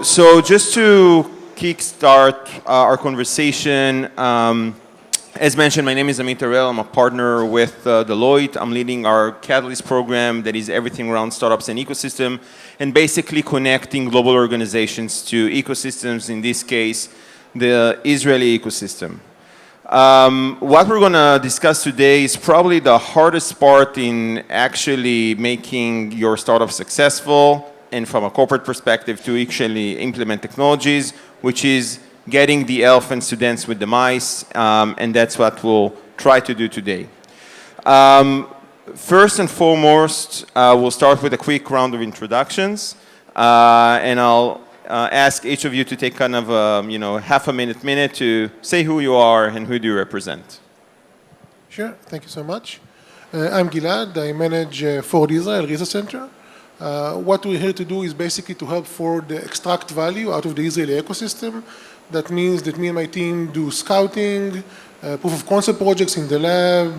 So just to kickstart our conversation, as mentioned, my name is Amit Harel. I'm a partner with Deloitte. I'm leading our Catalyst program that is everything around startups and ecosystem, and basically connecting global organizations to ecosystems, in this case, the Israeli ecosystem. What we're going to discuss today is probably the hardest part in actually making your startup successful, and from a corporate perspective to actually implement technologies, which is getting the elephants to dance with the mice, and that's what we'll try to do today. First and foremost, we'll start with a quick round of introductions, and I'll ask each of you to take kind of half a minute to say who you are and who do you represent. Sure, thank you so much. I'm Gilad. I manage Ford Israel Research Center. What we're here to do is basically to help Ford extract value out of the Israeli ecosystem. That means that me and my team do scouting, proof of concept projects in the lab,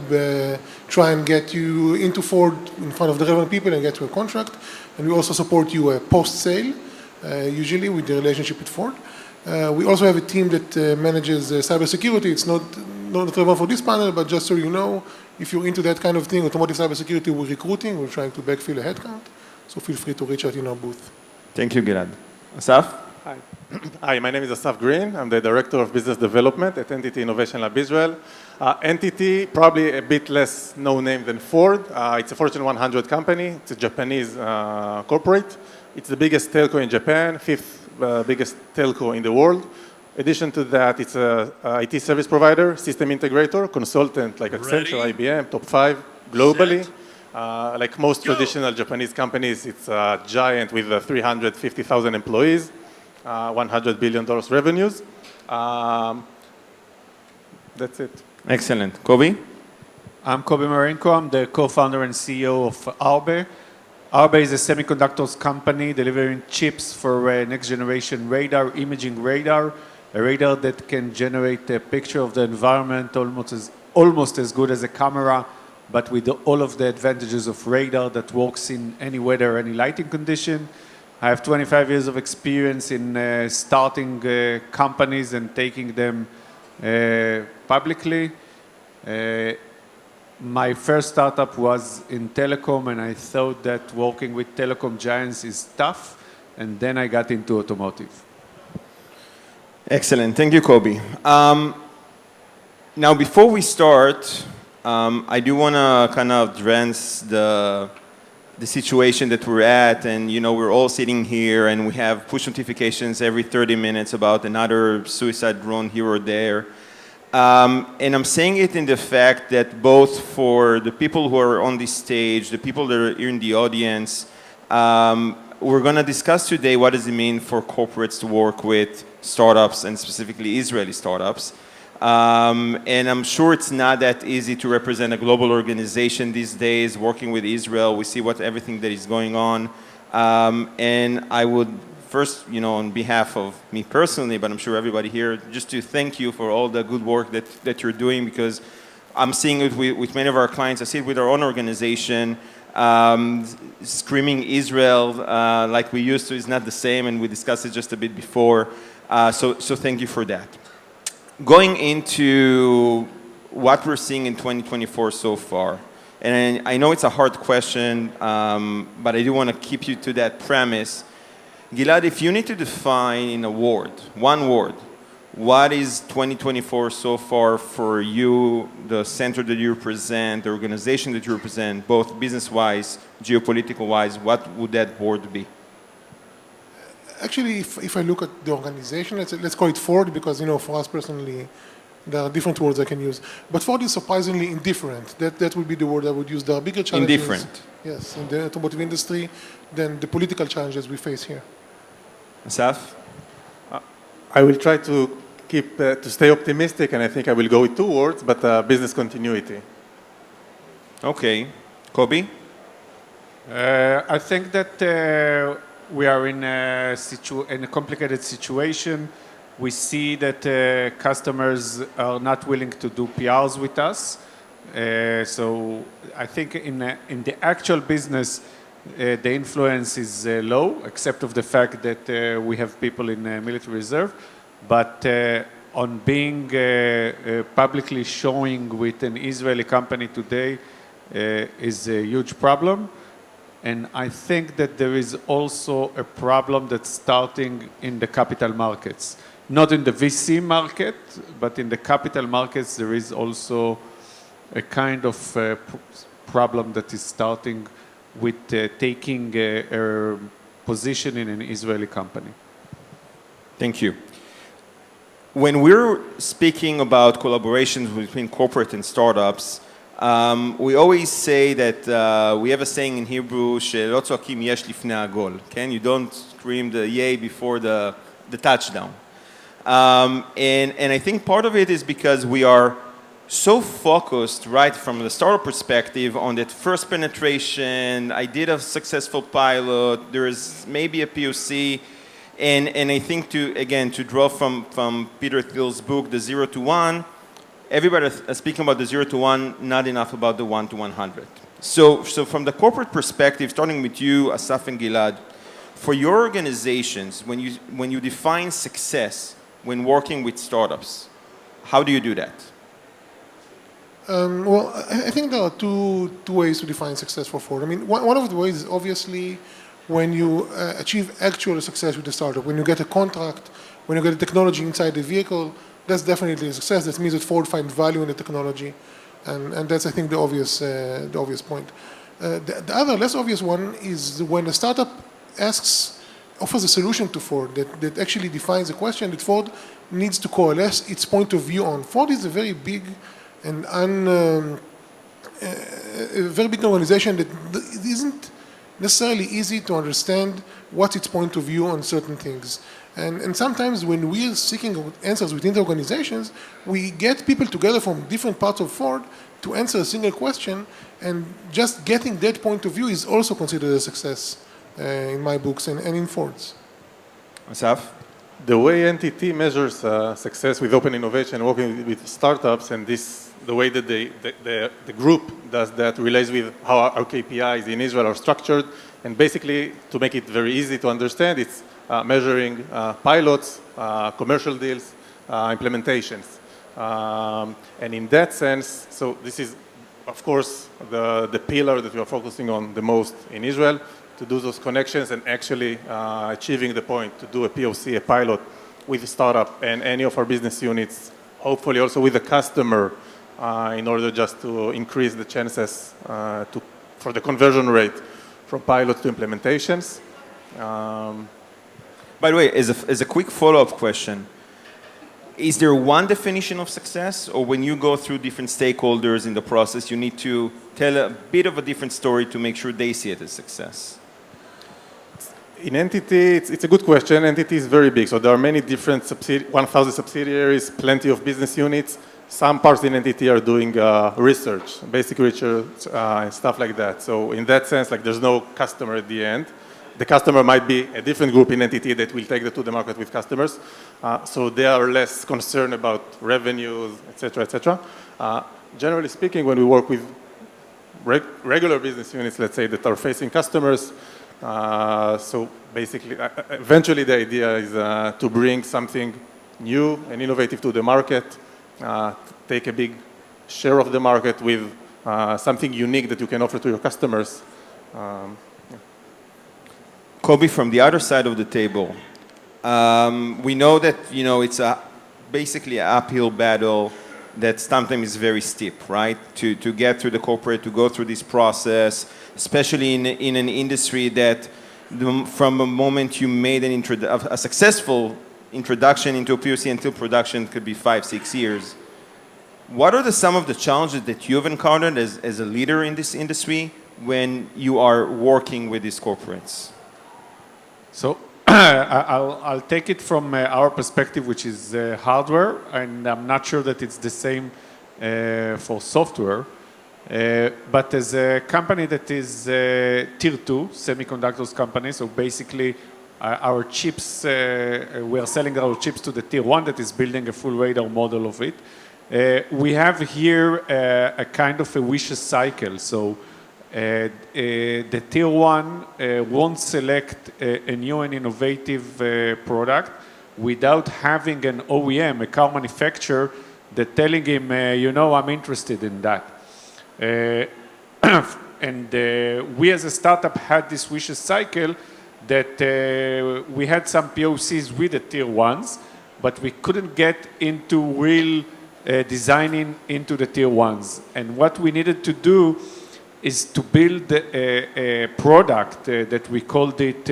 try and get you into Ford in front of the relevant people and get you a contract. And we also support you post-sale, usually with the relationship with Ford. We also have a team that manages cybersecurity. It's not relevant for this panel, but just so you know, if you're into that kind of thing, automotive cybersecurity, we're recruiting. We're trying to backfill a headcount. So feel free to reach out in our booth. Thank you, Gilad. Asaf? Hi. Hi, my name is Asaf Green. I'm the Director of Business Development at Entity Innovation Lab Israel. Entity, probably a bit less known name than Ford. It's a Fortune 100 company. It's a Japanese corporate. It's the biggest telco in Japan, fifth biggest telco in the world. In addition to that, it's a IT service provider, system integrator, consultant like Accenture, IBM, top 5 globally. Like most traditional Japanese companies, it's a giant with 350,000 employees, $100 billion revenues. That's it. Excellent. Koby? I'm Koby Marenko. I'm the co-founder and CEO of Arbe. Arbe is a semiconductors company delivering chips for next generation radar, imaging radar, a radar that can generate a picture of the environment almost as good as a camera, but with all of the advantages of radar that works in any weather, any lighting condition. I have 25 years of experience in starting companies and taking them publicly. My first startup was in telecom, and I thought that working with telecom giants is tough, and then I got into automotive. Excellent. Thank you, Koby. Now, before we start, I do want to kind of address the situation that we're at, and we're all sitting here and we have push notifications every 30 minutes about another suicide drone here or there. And I'm saying it in the fact that both for the people who are on this stage, the people that are here in the audience, we're going to discuss today what does it mean for corporates to work with startups, and specifically Israeli startups. And I'm sure it's not that easy to represent a global organization these days, working with Israel. We see everything that is going on. And I would first, on behalf of me personally, but I'm sure everybody here, just to thank you for all the good work that you're doing, because I'm seeing it with many of our clients. I see it with our own organization. Screaming Israel like we used to is not the same, and we discussed it just a bit before. So thank you for that. Going into what we're seeing in 2024 so far, and I know it's a hard question, but I do want to keep you to that premise. Gilad, if you need to define in a word, one word, what is 2024 so far for you, the center that you represent, the organization that you represent, both business-wise, geopolitical-wise, what would that word be? Actually, if I look at the organization, let's call it Ford, because for us personally, there are different words I can use. But Ford is surprisingly indifferent. That would be the word I would use. There are bigger challenges. Indifferent. Yes, in the automotive industry than the political challenges we face here. Asaf? I will try to stay optimistic, and I think I will go with 2 words, but business continuity. Okay. Koby? I think that we are in a complicated situation. We see that customers are not willing to do PRs with us. So I think in the actual business, The influence is low, except of the fact that we have people in military reserve. But on being publicly showing with an Israeli company today is a huge problem. And I think that there is also a problem that's starting in the capital markets. Not in the VC market, but in the capital markets, there is also a kind of problem that is starting with taking a position in an Israeli company. Thank you. When we're speaking about collaborations between corporate and startups, we always say that we have a saying in Hebrew, שלא צועקים יש לפני הגול, okay? You don't scream the yay before the touchdown. And I think part of it is because we are so focused, right, from the startup perspective on that first penetration. I did a successful pilot, there is maybe a POC, and I think to draw from Peter Thiel's book, The 0 to 1, everybody is speaking about the 0 to 1, not enough about the 1 to 100. So from the corporate perspective, starting with you, Asaf and Gilad, for your organizations, when you define success when working with startups, how do you do that? Well, I think there are two ways to define success for Ford. I mean, one of the ways is obviously when you achieve actual success with the startup, when you get a contract, when you get the technology inside the vehicle, that's definitely a success. That means that Ford finds value in the technology, and that's, I think, the obvious point. The other less obvious one is when a startup offers a solution to Ford that actually defines a question that Ford needs to coalesce its point of view on. Ford is a very big and a very big organization that it isn't necessarily easy to understand what's its point of view on certain things. And sometimes when we are seeking answers within the organizations, we get people together from different parts of Ford to answer a single question, and just getting that point of view is also considered a success in my books and in Ford's. Asaf? The way NTT measures success with open innovation, working with startups, and the way that the group does that relates with how our KPIs in Israel are structured. And basically, to make it very easy to understand, it's measuring pilots, commercial deals, implementations. And in that sense, so this is, of course, the pillar that we are focusing on the most in Israel, to do those connections and actually achieving the point to do a POC, a pilot with a startup and any of our business units, hopefully also with the customer, in order just to increase the chances for the conversion rate from pilots to implementations. By the way, as a quick follow-up question, is there one definition of success, or when you go through different stakeholders in the process, you need to tell a bit of a different story to make sure they see it as success? In entity, it's a good question. Entity is very big, so there are many different 1,000 subsidiaries, plenty of business units. Some parts in entity are doing research, basic research, and stuff like that. So in that sense, like there's no customer at the end. The customer might be a different group in entity that will take that to the market with customers. So they are less concerned about revenues, et cetera, et cetera. Generally speaking, when we work with regular business units, let's say, that are facing customers, so basically, eventually the idea is to bring something new and innovative to the market, take a big share of the market with something unique that you can offer to your customers. Koby, from the other side of the table, we know that it's basically an uphill battle that sometimes is very steep, right? To get through the corporate, to go through this process, especially in an industry that from a moment you made a successful introduction into a POC until production could be 5-6 years. What are some of the challenges that you've encountered as a leader in this industry when you are working with these corporates? So I'll take it from our perspective, which is hardware, and I'm not sure that it's the same for software. But as a company that is tier 2 semiconductors company, so basically our chips, we are selling our chips to the tier 1 that is building a full radar model of it. We have here a kind of a vicious cycle. So the tier one won't select a new and innovative product without having an OEM, a car manufacturer, that telling him, you know, I'm interested in that. And we as a startup had this vicious cycle that we had some POCs with the tier ones, but we couldn't get into real designing into the tier ones. And what we needed to do is to build a product that we called it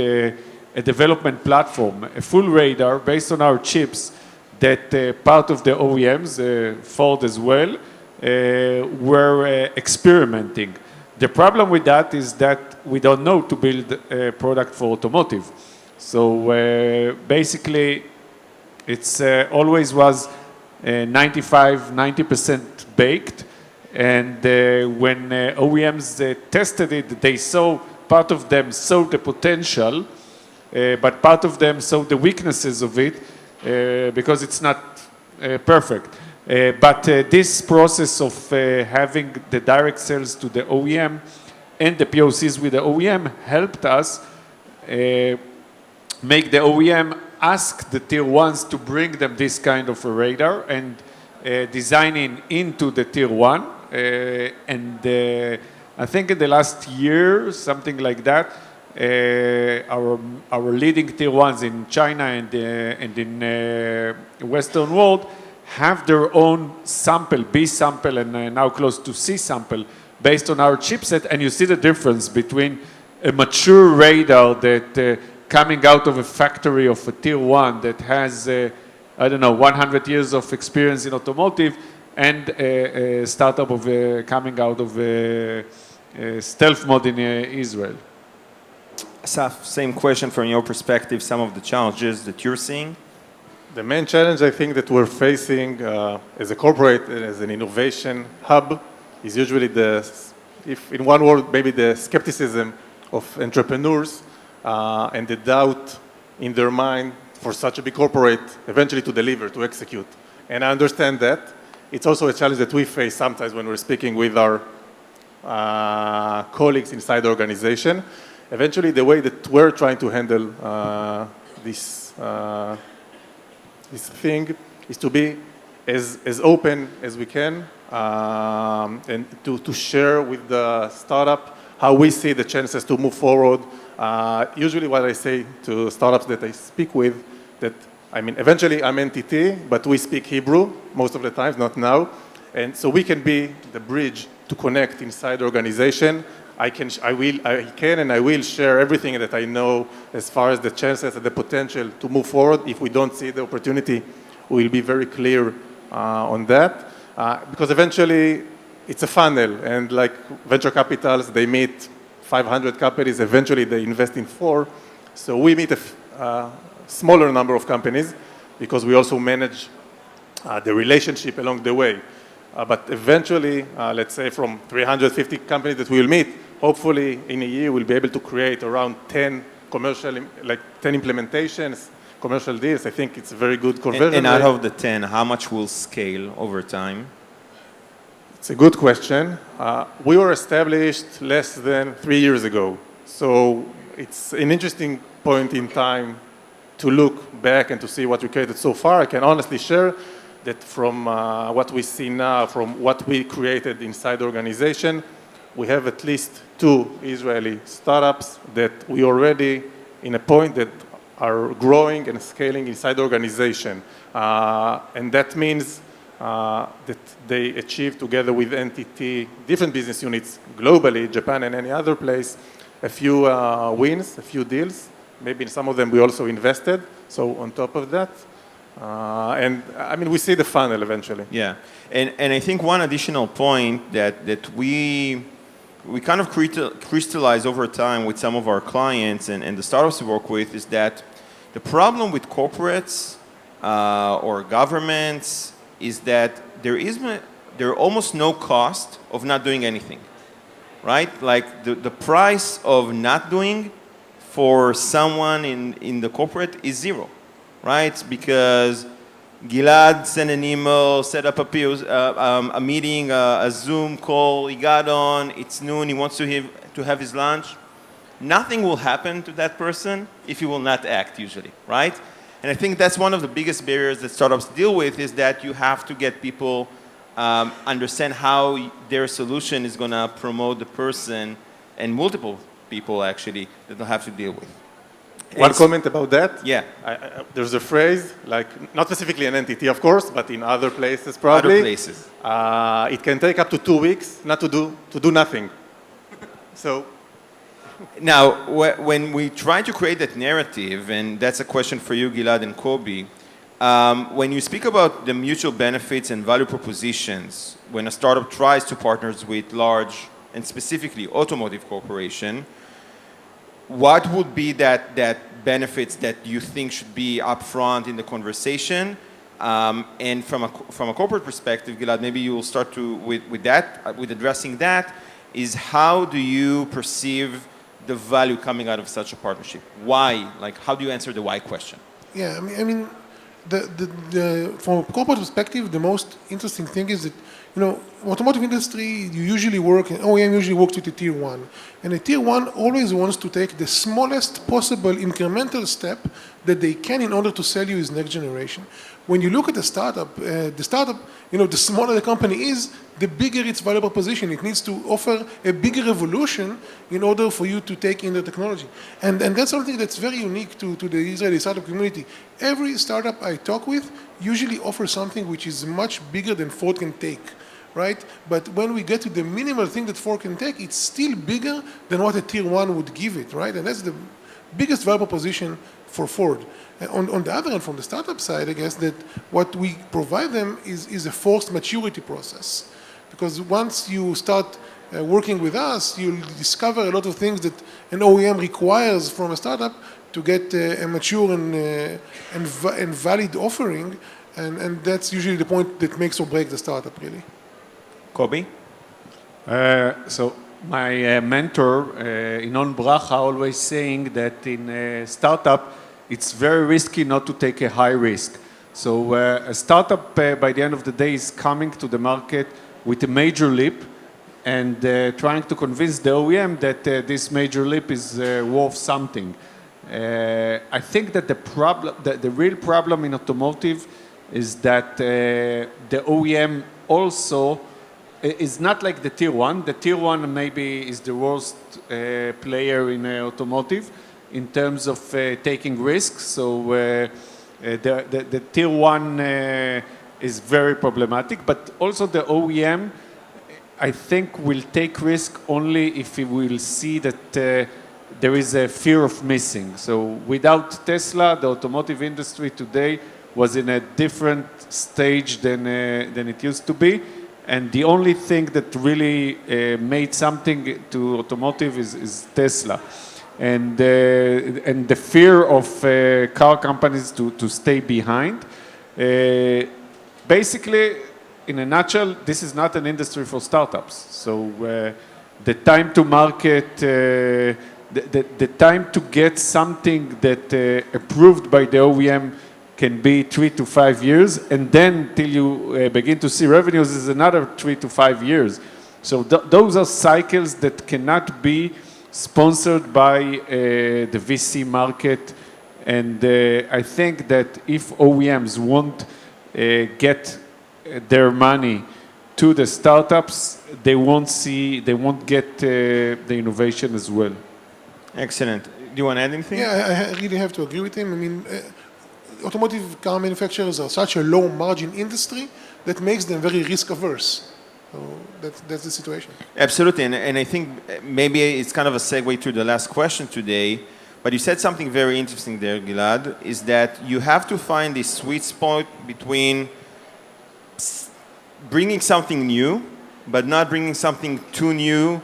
a development platform, a full radar based on our chips that part of the OEMs, Ford as well, were experimenting. The problem with that is that we don't know to build a product for automotive. So basically, it's always was 90% baked. And when OEMs tested it, they saw, part of them saw the potential, but part of them saw the weaknesses of it because it's not perfect. But this process of having the direct sales to the OEM and the POCs with the OEM helped us make the OEM ask the tier ones to bring them this kind of a radar and designing into the tier one. And I think in the last year, something like that, our leading tier ones in China and in Western world have their own sample, B sample, and now close to C sample, based on our chipset, and you see the difference between a mature radar that coming out of a factory of a tier one that has, I don't know, 100 years of experience in automotive, and a startup of coming out of stealth mode in Israel. Asaf, same question from your perspective, some of the challenges that you're seeing? The main challenge I think that we're facing as a corporate, as an innovation hub, is usually if in one word, maybe the skepticism of entrepreneurs and the doubt in their mind for such a big corporate eventually to deliver, to execute. And I understand that. It's also a challenge that we face sometimes when we're speaking with our colleagues inside the organization. Eventually, the way that we're trying to handle this thing is to be as open as we can and to share with the startup how we see the chances to move forward. Usually what I say to startups that I speak with, that I mean, eventually I'm NTT, but we speak Hebrew most of the times, not now. And so we can be the bridge to connect inside the organization. I can and I will share everything that I know as far as the chances and the potential to move forward. If we don't see the opportunity, we'll be very clear on that. Because eventually it's a funnel, and like venture capitals, they meet 500 companies, eventually they invest in 4. So we meet a smaller number of companies because we also manage the relationship along the way. But eventually, let's say from 350 companies that we'll meet, hopefully in a year we'll be able to create around 10 commercial, like 10 implementations, commercial deals. I think it's a very good conversion. And out of the 10, how much will scale over time? It's a good question. We were established less than 3 years ago. So it's an interesting point in time to look back and to see what we created so far. I can honestly share that from what we see now, from what we created inside the organization, we have at least 2 Israeli startups that we already in a point that are growing and scaling inside the organization. And that means that they achieve together with NTT, different business units globally, Japan and any other place, a few wins, a few deals. Maybe in some of them we also invested. So on top of that, and I mean, we see the funnel eventually. Yeah, and I think one additional point that we kind of crystallize over time with some of our clients and the startups we work with is that the problem with corporates or governments is that there are almost no cost of not doing anything, right? Like the price of not doing for someone in the corporate is zero, right? Because Gilad sent an email, set up a meeting, a Zoom call. He got on. It's noon. He wants to have his lunch. Nothing will happen to that person if he will not act, usually, right? And I think that's one of the biggest barriers that startups deal with is that you have to get people understand how their solution is going to promote the person and multiple people, actually, that they'll have to deal with. One comment about that. Yeah. There's a phrase, like, not specifically an entity, of course, but in other places probably. Other places. It can take up to 2 weeks not to do nothing. So. Now, when we try to create that narrative, and that's a question for you, Gilad and Koby, when you speak about the mutual benefits and value propositions, when a startup tries to partner with large and specifically automotive corporation, what would be that benefits that you think should be upfront in the conversation? And from a corporate perspective, Gilad, maybe you will start with addressing that. Is how do you perceive the value coming out of such a partnership? Why? Like, how do you answer the why question? Yeah, I mean, from a corporate perspective, the most interesting thing is that, automotive industry, you usually work, and OEM usually works with a tier one. And a tier one always wants to take the smallest possible incremental step that they can in order to sell you his next generation. When you look at the startup, the smaller the company is, the bigger its value proposition. It needs to offer a bigger revolution in order for you to take in the technology. And that's something that's very unique to the Israeli startup community. Every startup I talk with usually offers something which is much bigger than Ford can take, right? But when we get to the minimal thing that Ford can take, it's still bigger than what a tier one would give it, right? And that's the biggest value proposition for Ford. On the other hand, from the startup side, I guess that what we provide them is a forced maturity process. Because once you start working with us, you'll discover a lot of things that an OEM requires from a startup to get a mature and valid offering. And that's usually the point that makes or breaks the startup, really. Koby? So my mentor, Inon Bracha, always saying that in a startup, it's very risky not to take a high risk. So a startup, by the end of the day, is coming to the market with a major leap and trying to convince the OEM that this major leap is worth something. I think that the real problem in automotive is that the OEM also is not like the tier one. The tier one maybe is the worst player in automotive in terms of taking risks. So the tier one is very problematic, but also the OEM, I think, will take risk only if he will see that there is a fear of missing. So without Tesla, the automotive industry today was in a different stage than it used to be. And the only thing that really made something to automotive is Tesla. And the fear of car companies to stay behind. Basically, in a nutshell, this is not an industry for startups. So the time to market, the time to get something that approved by the OEM can be 3 to 5 years, and then till you begin to see revenues is another 3 to 5 years. So those are cycles that cannot be sponsored by the VC market, and I think that if OEMs won't get their money to the startups, they won't get the innovation as well. Excellent. Do you want to add anything? Yeah, I really have to agree with him. I mean, automotive car manufacturers are such a low margin industry that makes them very risk averse. So that's the situation. Absolutely, and I think maybe it's kind of a segue to the last question today, but you said something very interesting there, Gilad, is that you have to find this sweet spot between bringing something new, but not bringing something too new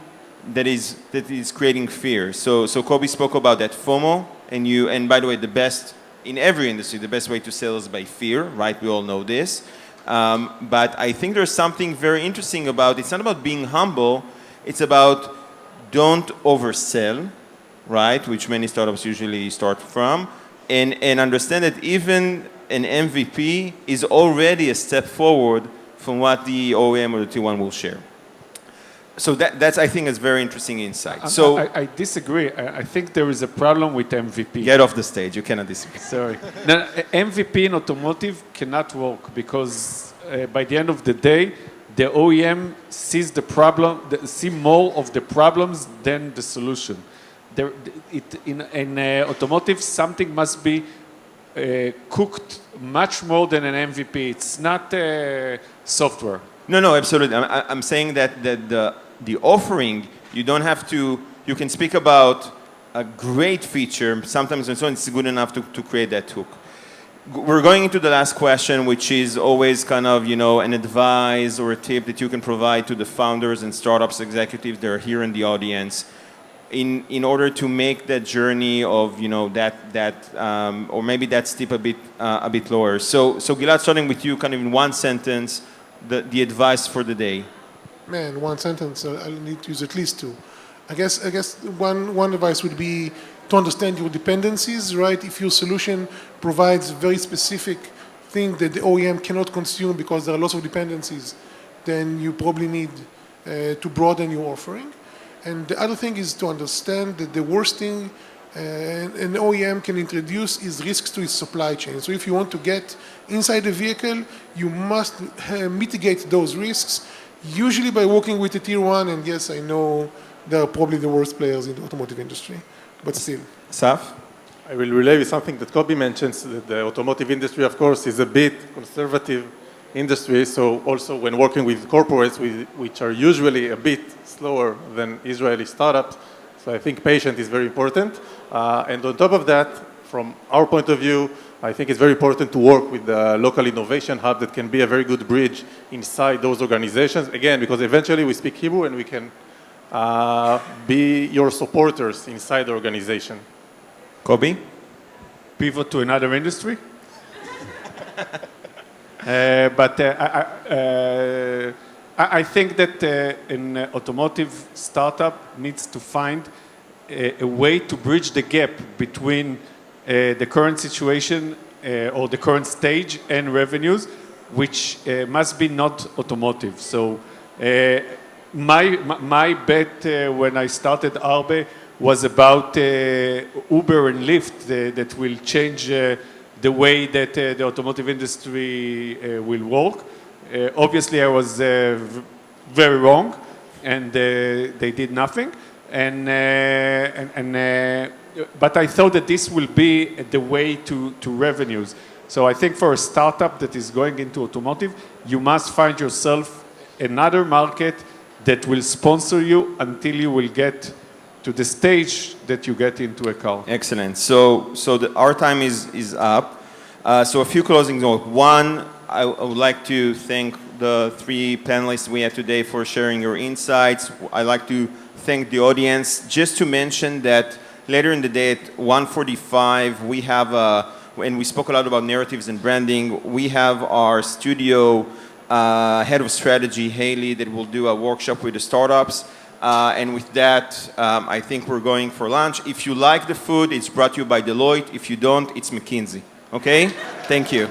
that is creating fear. So Koby spoke about that FOMO, and by the way, the best in every industry, the best way to sell is by fear, right? We all know this. But I think there's something very interesting about, it's not about being humble, it's about don't oversell, right? Which many startups usually start from, and understand that even an MVP is already a step forward from what the OEM or the Tier 1 will share. So that's, I think, is very interesting insight. So I disagree. I think there is a problem with MVP. get off the stage. You cannot disagree. Sorry. No, MVP in automotive cannot work because by the end of the day, the OEM sees the problem, see more of the problems than the solution. In automotive, something must be cooked much more than an MVP. It's not software. No, absolutely. I'm saying that the offering, you don't have to, you can speak about a great feature, sometimes and so on, it's good enough to create that hook. We're going into the last question, which is always kind of, an advice or a tip that you can provide to the founders and startups executives that are here in the audience in order to make that journey of, or maybe that step a bit lower. So Gilad, starting with you, kind of in one sentence, the advice for the day. Man, one sentence, I'll need to use at least two. I guess one advice would be to understand your dependencies, right? If your solution provides very specific thing that the OEM cannot consume because there are lots of dependencies, then you probably need to broaden your offering. And the other thing is to understand that the worst thing an OEM can introduce is risks to its supply chain. So if you want to get inside the vehicle, you must mitigate those risks, usually by working with a Tier 1, and yes, I know they are probably the worst players in the automotive industry, but still. Asaf? I will relay with something that Koby mentions, that the automotive industry, of course, is a bit conservative industry, so also when working with corporates, which are usually a bit slower than Israeli startups, so I think patience is very important. And on top of that, from our point of view, I think it's very important to work with the local innovation hub that can be a very good bridge inside those organizations. Again, because eventually we speak Hebrew and we can be your supporters inside the organization. Koby? Pivot to another industry. But I think that an automotive startup needs to find a way to bridge the gap between the current situation or the current stage and revenues, which must be not automotive. So my bet when I started Arbe was about Uber and Lyft that will change the way that the automotive industry will work. Obviously, I was very wrong, and they did nothing. But I thought that this will be the way to revenues. So I think for a startup that is going into automotive, you must find yourself another market that will sponsor you until you will get to the stage that you get into a car. Excellent. So our time is up. So a few closing notes. One, I would like to thank the three panelists we had today for sharing your insights. I'd like to thank the audience. Just to mention that later in the day at 1:45, we have, and we spoke a lot about narratives and branding, we have our studio head of strategy, Haley, that will do a workshop with the startups. And with that, I think we're going for lunch. If you like the food, it's brought to you by Deloitte. If you don't, it's McKinsey. Okay? Thank you.